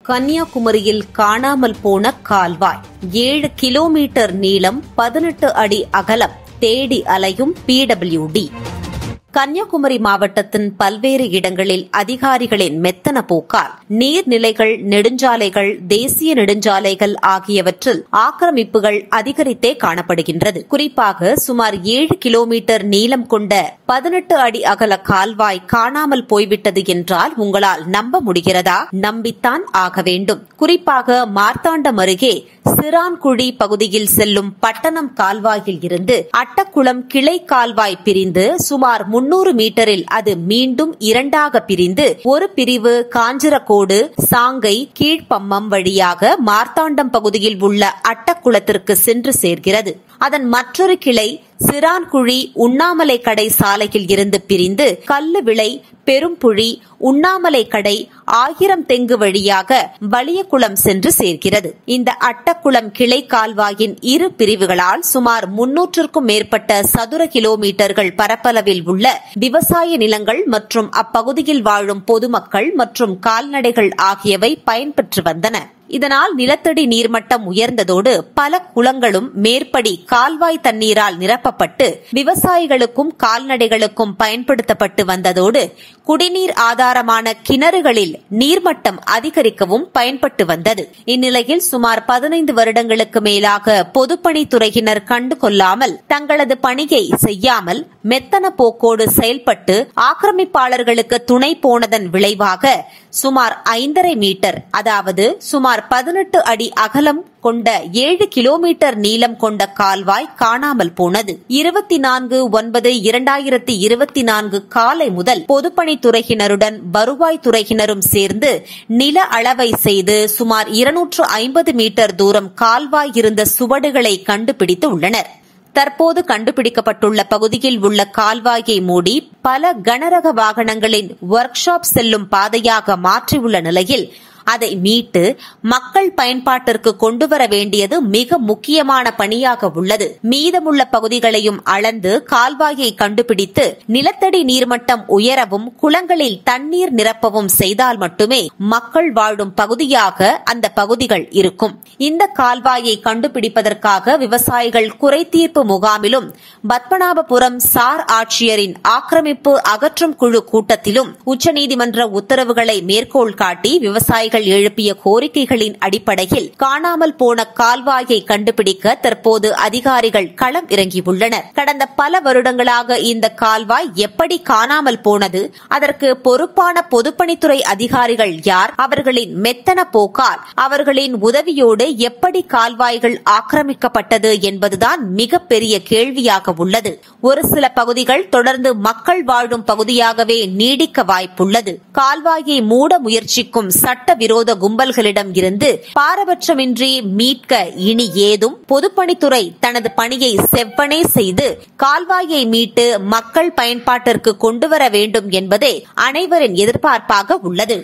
கன்னியாகுமரியில் காணாமல் போன கால்வாய் 7 கிலோமீட்டர் நீளம் 18 அடி அகலம் தேடி அலையும் PWD. கன்னியாகுமரி மாவட்டத்தின் பல்வேறு இடங்களில் அதிகாரிகளின் மெத்தன போக்கால் நீர்நிலைகள், நெடுஞ்சாலைகள், தேசிய நெடுஞ்சாலைகள் ஆகியவற்றில் ஆக்கிரமிப்புகள் அதிகரித்தே காணப்படுகின்றது. குறிப்பாக சுமார் 7 கிலோமீட்டர் நீளம் கொண்ட 18 அடி அகல கால்வாய் காணாமல் போய்விட்டது என்றால் உங்களால் நம்ப முடிகிறதா? நம்பித்தான் ஆக வேண்டும். குறிப்பாக மார்த்தாண்டம் அருகே சிரான்குழி பகுதியில் செல்லும் பட்டணம் கால்வாயில் இருந்து அட்டக்குளம் கிளை கால்வாய் பிரிந்து சுமார் 300 மீட்டரில் அது மீண்டும் இரண்டாக பிரிந்து ஒரு பிரிவு காஞ்சிரக்கோடு, சாங்கை, கீழ்ப்பம்மம் வழியாக மார்த்தாண்டம் பகுதியில் உள்ள அட்டக்குளத்திற்கு சென்று சேர்கிறது. அதன் மற்றொரு கிளை சிரான்குழி உண்ணாமலை கடை சாலையில் இருந்து பிரிந்து கல்லுவிளை, பெரும்புழி, உண்ணாமலை கடை, ஆயிரம் தெங்கு வழியாக வலியகுளம் சென்று சேர்கிறது. இந்த அட்டக்குளம் கிளை கால்வாயின் இரு பிரிவுகளால் சுமார் 300க்கும் மேற்பட்ட சதுர கிலோமீட்டர்கள் பரப்பளவில் உள்ள விவசாய நிலங்கள் மற்றும் அப்பகுதியில் வாழும் பொதுமக்கள் மற்றும் கால்நடைகள் ஆகியவை பயன்பெற்று வந்தன. இதனால் நிலத்தடி நீர்மட்டம் உயர்ந்ததோடு பல குளங்களும் மேற்படி கால்வாய் தண்ணீரால் நிரப்பப்பட்டு விவசாயிகளுக்கும் கால்நடைகளுக்கும் பயன்படுத்தப்பட்டு வந்ததோடு குடிநீர் ஆதாரமான கிணறுகளில் நீர்மட்டம் அதிகரிக்கவும் பயன்பட்டு வந்தது. இந்நிலையில் சுமார் 15 வருடங்களுக்கு மேலாக பொதுப்பணித்துறையினர் கண்டுகொள்ளாமல் தங்களது பணியை செய்யாமல் மெத்தன போக்கோடு செயல்பட்டு ஆக்கிரமிப்பாளர்களுக்கு துணை போனதன் விளைவாக சுமார் 5.5 மீட்டர், அதாவது சுமார் 18 அடி அகலம் கொண்ட 7 கிலோமீட்டர் நீளம் கொண்ட கால்வாய் காணாமல் போனது. 24/9/2024 காலை முதல் பொதுப்பணித்துறையினருடன் வருவாய்த்துறையினரும் சேர்ந்து நில அளவை செய்து சுமார் 250 மீட்டர் தூரம் கால்வாய் இருந்த சுவடுகளை கண்டுபிடித்து உள்ளனர். தற்போது கண்டுபிடிக்கப்பட்டுள்ள பகுதியில் உள்ள கால்வாயை மூடி பல கனரக வாகனங்களின் ஒர்க் ஷாப் செல்லும் பாதையாக மாற்றியுள்ள நிலையில் அதை மீட்டு மக்கள் பயன்பாட்டிற்கு கொண்டுவர வேண்டியது மிக முக்கியமான பணியாக உள்ளது. மீதமுள்ள பகுதிகளையும் அளந்து கால்வாயை கண்டுபிடித்து நிலத்தடி நீர்மட்டம் உயரவும் குளங்களில் தண்ணீர் நிரப்பவும் செய்தால் மட்டுமே மக்கள் வாழும் பகுதியாக அந்த பகுதிகள் இருக்கும். இந்த கால்வாயை கண்டுபிடிப்பதற்காக விவசாயிகள் குறைதீர்ப்பு முகாமிலும் பத்மநாபபுரம் சார் ஆட்சியரின் ஆக்கிரமிப்பு அகற்றும் குழு கூட்டத்திலும் உச்சநீதிமன்ற உத்தரவுகளை மேற்கோள் காட்டி விவசாயிகள் எழுப்பிய கோரிக்கைகளின் அடிப்படையில் காணாமல் போன கால்வாயை கண்டுபிடிக்க தற்போது அதிகாரிகள் களம் இறங்கியுள்ளனர். கடந்த பல வருடங்களாக இந்த கால்வாய் எப்படி காணாமல் போனது, அதற்கு பொறுப்பான பொதுப்பணித்துறை அதிகாரிகள் யார், அவர்களின் மெத்தன போக்கால் அவர்களின் உதவியோடு எப்படி கால்வாய்கள் ஆக்கிரமிக்கப்பட்டது என்பதுதான் மிகப்பெரிய கேள்வியாக உள்ளது. ஒரு சில பகுதிகள் தொடர்ந்து மக்கள் வாழும் பகுதியாகவே நீடிக்க வாய்ப்புள்ளது. கால்வாயை மூட முயற்சிக்கும் சட்ட விரோத கும்பல்களிடம் இருந்து பாரபட்சமின்றி மீட்க இனி ஏதும் பொதுப்பணித்துறை தனது பணியை செவ்வனே செய்து கால்வாயை மீட்டு மக்கள் பயன்பாட்டிற்கு கொண்டுவர வேண்டும் என்பதே அனைவரின் எதிர்பார்ப்பாக உள்ளது.